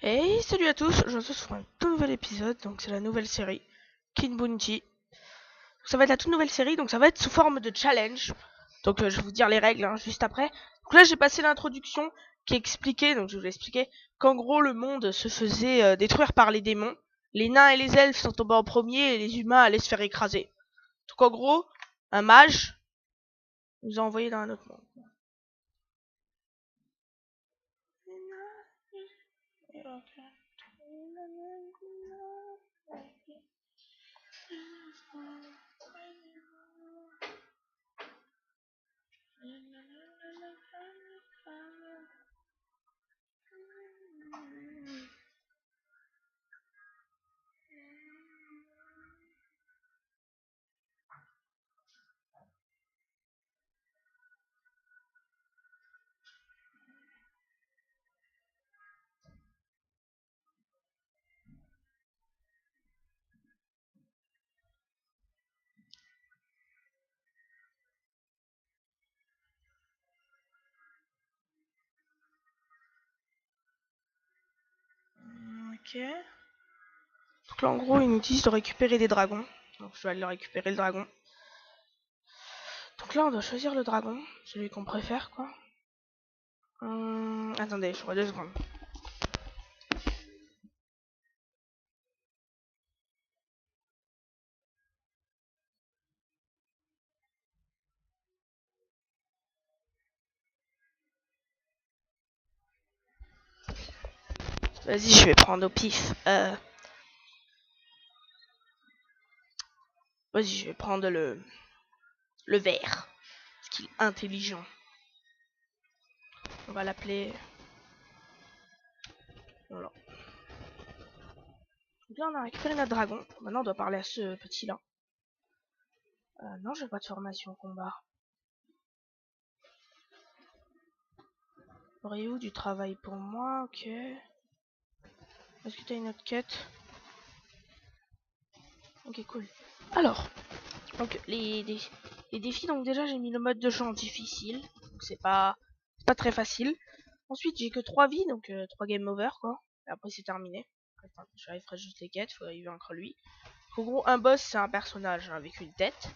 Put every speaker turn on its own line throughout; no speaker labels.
Hey, salut à tous, je retrouve sur un tout nouvel épisode, donc c'est la nouvelle série, Kin Bounty. Ça va être la toute nouvelle série, donc ça va être sous forme de challenge. Donc je vais vous dire les règles juste après. Donc là j'ai passé l'introduction qui expliquait, donc je vais vous expliquer qu'en gros le monde se faisait détruire par les démons. Les nains et les elfes sont tombés en premier et les humains allaient se faire écraser. Donc en gros, un mage nous a envoyé dans un autre monde. Ok. Donc là en gros ils nous disent de récupérer des dragons. Donc je vais aller récupérer le dragon. Donc là, on doit choisir le dragon, celui qu'on préfère, quoi. Attendez, je crois 2 secondes. Vas-y, je vais prendre au pif. Vas-y, je vais prendre le vert. Parce qu'il est intelligent. On va l'appeler... Voilà. Donc là, on a récupéré notre dragon. Maintenant, on doit parler à ce petit-là. Non, j'ai pas de formation combat. Aurais-vous du travail pour moi? Ok. Est-ce que t'as une autre quête? Ok, cool. Alors, donc les défis, donc déjà j'ai mis le mode de jeu en difficile. Donc c'est pas très facile. Ensuite j'ai que 3 vies, donc 3 game over quoi. Et après c'est terminé. Attends, je ferai juste les quêtes, faut y vaincre lui. En gros un boss c'est un personnage avec une tête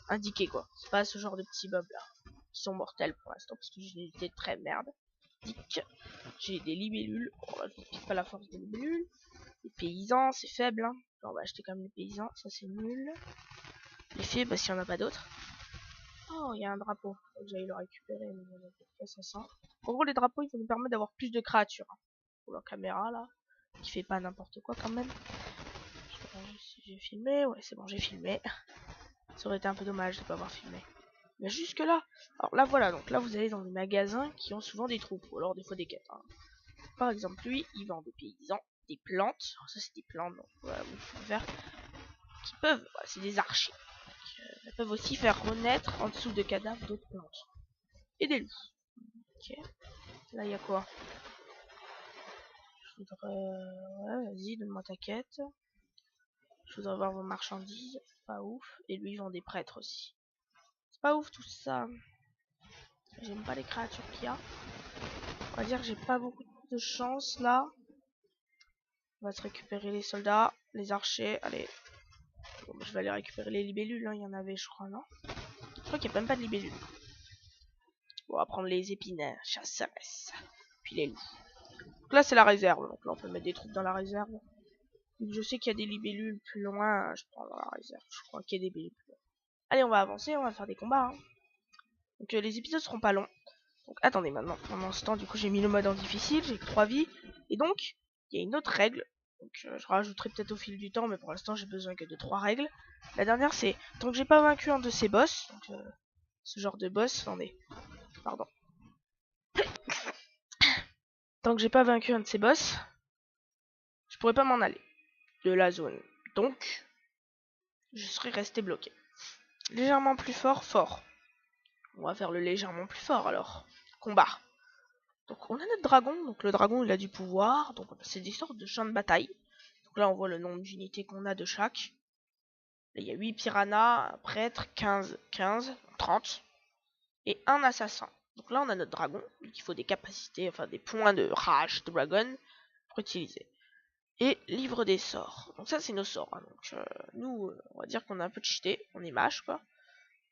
indiquée quoi. C'est pas ce genre de petits mobs là. Qui sont mortels pour l'instant parce que j'ai une tête très merde. J'ai des libellules. Oh, je ne pique pas la force des libellules. Les paysans c'est faible hein. On va acheter quand même les paysans, ça c'est nul. Les fées, bah s'il n'y en a pas d'autres. Oh, il y a un drapeau. Faut que j'aille le récupérer, mais il y en a peut-être pas 500. En gros, les drapeaux, ils vont nous permettre d'avoir plus de créatures. Hein. Pour leur caméra, là. Qui fait pas n'importe quoi, quand même. Je sais pas si j'ai filmé. Ouais, c'est bon, j'ai filmé. Ça aurait été un peu dommage de pas avoir filmé. Mais jusque là. Alors là, voilà. Donc là, vous allez dans des magasins qui ont souvent des troupes. Ou alors des fois des quêtes. Hein. Par exemple, lui, il vend des paysans, des plantes. Alors ça, c'est des plantes. Donc voilà, vous pouvez faire. Qui peuvent. Voilà, c'est des archers. Elles peuvent aussi faire renaître en dessous de cadavres d'autres plantes. Et des loups. Ok. Là, il y a quoi? Je voudrais... Ouais, vas-y, donne-moi ta quête. Je voudrais voir vos marchandises. Pas ouf. Et lui, il vend des prêtres aussi. C'est pas ouf tout ça. J'aime pas les créatures qu'il y a. On va dire que j'ai pas beaucoup de chance là. On va se récupérer les soldats, les archers. Allez. Bon, je vais aller récupérer les libellules. Hein. Il y en avait, je crois, non? Je crois qu'il n'y a même pas de libellules. Bon, on va prendre les épines, chasseresses. Puis les loups. Donc là, c'est la réserve. Donc là, on peut mettre des troupes dans la réserve. Donc, je sais qu'il y a des libellules plus loin. Je prends dans la réserve. Je crois qu'il y a des libellules plus loin. Allez, on va avancer. On va faire des combats. Hein. Donc, les épisodes seront pas longs. Donc, attendez maintenant. Pendant ce temps, du coup, j'ai mis le mode en difficile. J'ai que 3 vies. Et donc, il y a une autre règle. Donc, je rajouterai peut-être au fil du temps. Mais pour l'instant, j'ai besoin que de 3 règles. La dernière, c'est tant que j'ai pas vaincu un de ces boss. Donc, ce genre de boss. Attendez. Pardon. Tant que j'ai pas vaincu un de ces boss, je pourrais pas m'en aller de la zone. Donc, je serais resté bloqué. Légèrement plus fort, fort. On va faire le légèrement plus fort alors. Combat. Donc on a notre dragon. Donc le dragon il a du pouvoir. Donc c'est des sortes de champs de bataille. Donc là on voit le nombre d'unités qu'on a de chaque. Là il y a 8 piranhas, un prêtre, 15, 30. Et un assassin. Donc là on a notre dragon. Donc il faut des capacités, enfin des points de rage dragon. utiliser. Et livre des sorts. Donc ça c'est nos sorts. Hein. Donc nous, on va dire qu'on a un peu cheaté. On est mage quoi.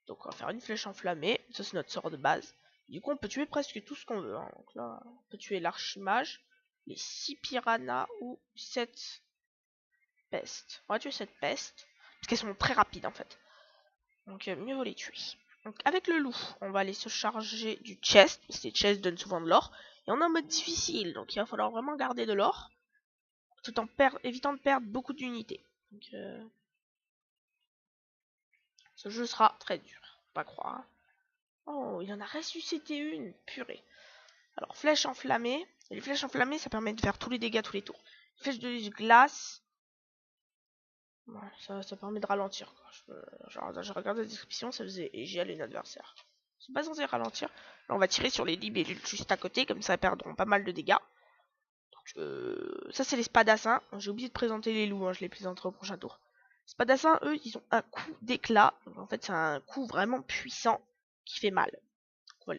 Donc on va faire une flèche enflammée. Ça c'est notre sort de base. Du coup on peut tuer presque tout ce qu'on veut. Hein. Donc là on peut tuer l'archimage, les 6 piranhas ou 7 pestes. On va tuer cette peste. Parce qu'elles sont très rapides en fait. Donc mieux vaut les tuer. Donc avec le loup, on va aller se charger du chest. Parce que les chests donnent souvent de l'or. Et on est en mode difficile. Donc il va falloir vraiment garder de l'or. Tout en évitant de perdre beaucoup d'unités. Donc ce jeu sera très dur. Faut pas croire. Hein. Oh, il en a ressuscité une. Purée. Alors flèche enflammée. Et les flèches enflammées, ça permet de faire tous les dégâts tous les tours. Flèche de glace. Ouais, ça permet de ralentir. Quoi. Je regarde la description, ça faisait gel une adversaire. C'est pas censé ralentir. Là, on va tirer sur les libellules juste à côté, comme ça, elles perdront pas mal de dégâts. Donc, ça, c'est les spadassins. J'ai oublié de présenter les loups, hein, je les présenterai au prochain tour. Les spadassins, eux, ils ont un coup d'éclat. En fait, c'est un coup vraiment puissant qui fait mal. On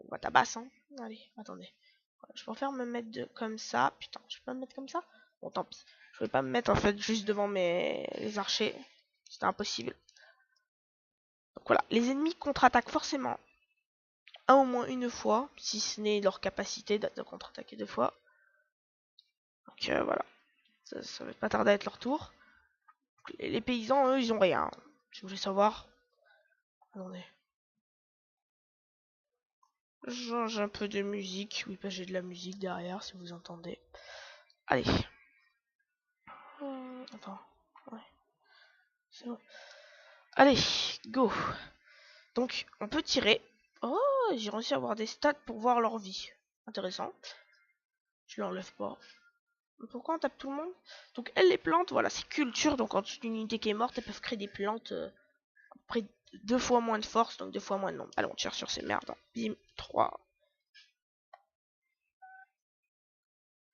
va tabasser. Hein. Allez, attendez. Je préfère me mettre comme ça. Putain, je peux pas me mettre comme ça? Bon, tant pis. Je vais pas me mettre en fait juste devant les archers. C'était impossible. Donc voilà, les ennemis contre-attaquent forcément au moins une fois, si ce n'est leur capacité de contre-attaquer 2 fois. Donc voilà, ça va pas tarder à être leur tour. Les paysans, eux, ils ont rien. Si vous voulez savoir, attendez. Je change un peu de musique. Oui, j'ai de la musique derrière, si vous entendez. Allez. Attends. Ouais. C'est bon. Allez, go. Donc, on peut tirer. Oh, j'ai réussi à avoir des stats pour voir leur vie. Intéressant. Je l'enlève pas. Pourquoi on tape tout le monde? Donc, elles, les plantes, voilà, c'est culture. Donc, en dessous d'une unité qui est morte, elles peuvent créer des plantes à peu près 2 fois moins de force, donc 2 fois moins de nombre. Allez, on tire sur ces merdes. Hein. Bim, 3.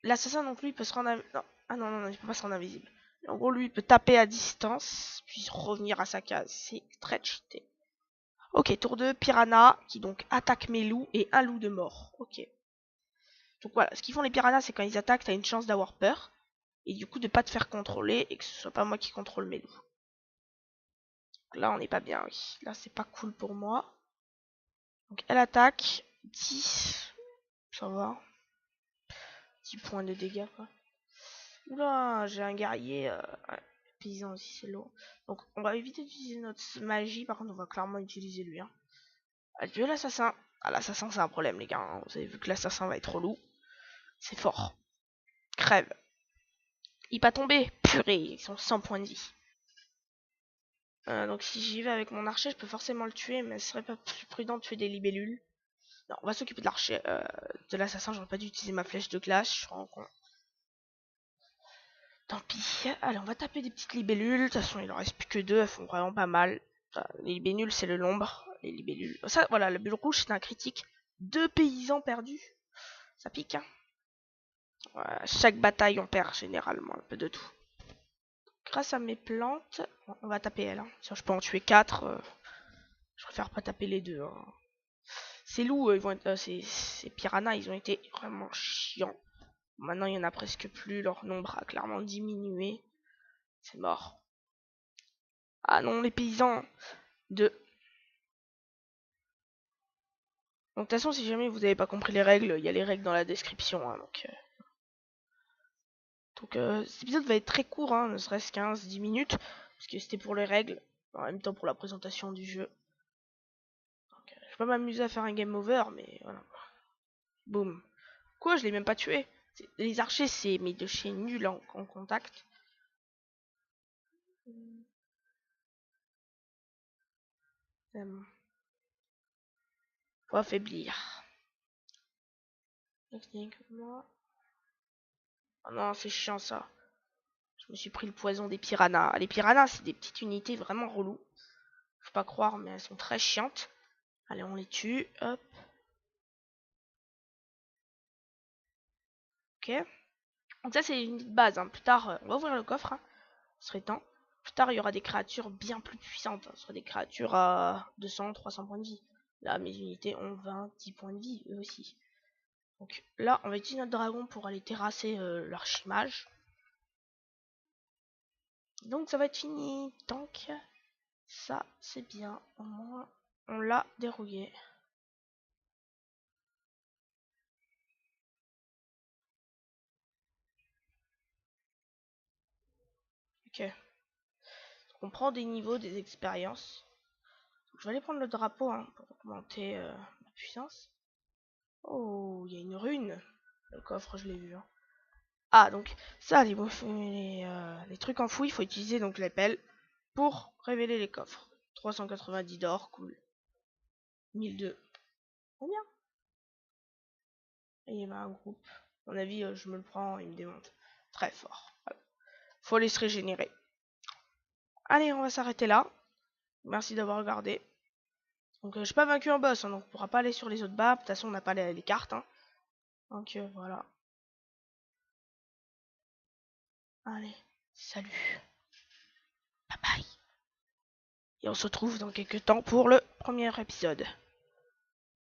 L'assassin, donc, lui, il peut se rendre... Non. Ah non, il peut pas se rendre invisible. En gros, lui, il peut taper à distance, puis revenir à sa case. C'est très cheaté. Ok, tour 2, piranha, qui donc attaque mes loups, et un loup de mort. Ok. Donc voilà, ce qu'ils font les piranhas, c'est quand ils attaquent, t'as une chance d'avoir peur, et du coup de pas te faire contrôler, et que ce soit pas moi qui contrôle mes loups. Donc là, on n'est pas bien, oui. Là, c'est pas cool pour moi. Donc elle attaque, 10, ça va. 10 points de dégâts, quoi. Oula, j'ai un guerrier, ouais, paysan aussi, c'est lourd. Donc on va éviter d'utiliser notre magie, par contre on va clairement utiliser lui. Hein. Adieu l'assassin. Ah, l'assassin, c'est un problème, les gars. Hein. Vous avez vu que l'assassin va être relou. C'est fort. Crève. Il va tomber. Purée, ils sont 100 points de vie. Donc si j'y vais avec mon archer, je peux forcément le tuer, mais ce serait pas plus prudent de tuer des libellules. Non, on va s'occuper de l'archer, de l'assassin. J'aurais pas dû utiliser ma flèche de glace. Je suis en con. Tant pis. Allez, on va taper des petites libellules. De toute façon, il en reste plus que 2. Elles font vraiment pas mal. Enfin, les libellules, c'est le nombre. Les libellules. Ça, voilà, le bulle rouge, c'est un critique. 2 paysans perdus. Ça pique, hein. Ouais, chaque bataille, on perd généralement un peu de tout. Grâce à mes plantes, on va taper elle. Hein. Si je peux en tuer 4, je préfère pas taper les 2. Hein. Ces loups, ils vont être, ces piranhas, ils ont été vraiment chiants. Maintenant, il y en a presque plus. Leur nombre a clairement diminué. C'est mort. Ah non, les paysans de... Donc, de toute façon, si jamais vous n'avez pas compris les règles, il y a les règles dans la description. Hein, donc cet épisode va être très court, hein, ne serait-ce 15-10 minutes. Parce que c'était pour les règles. En même temps, pour la présentation du jeu. Donc, je vais pas m'amuser à faire un game over, mais voilà. Boum. Quoi, je l'ai même pas tué. Les archers, c'est mais de chez nul en contact. Faut affaiblir. Oh non, c'est chiant ça. Je me suis pris le poison des piranhas. Les piranhas, c'est des petites unités vraiment reloues. Faut pas croire, mais elles sont très chiantes. Allez, on les tue. Hop. Ok. Donc ça, c'est une base. Hein. Plus tard, on va ouvrir le coffre. Hein. Ce serait temps. Plus tard, il y aura des créatures bien plus puissantes. Hein. Ce sera des créatures à 200, 300 points de vie. Là, mes unités ont 20, 10 points de vie, eux aussi. Donc là, on va utiliser notre dragon pour aller terrasser l'archimage. Donc ça va être fini. Donc ça, c'est bien. Au moins, on l'a dérouillé. Ok. Donc, on prend des niveaux, des expériences. Donc, je vais aller prendre le drapeau pour augmenter la puissance. Oh, il y a une rune. Le coffre, je l'ai vu. Ah, donc ça, les trucs enfouis, il faut utiliser donc les pelles pour révéler les coffres. 390 d'or, cool. 1002. Trop bien. Et il y avait un groupe. À mon avis, je me le prends, il me démonte. Très fort. Voilà. Faut aller se régénérer. Allez, on va s'arrêter là. Merci d'avoir regardé. Donc, j'ai pas vaincu un boss, donc on pourra pas aller sur les autres maps. De toute façon, on n'a pas les cartes. Donc, voilà. Allez, salut. Bye bye. Et on se retrouve dans quelques temps pour le premier épisode.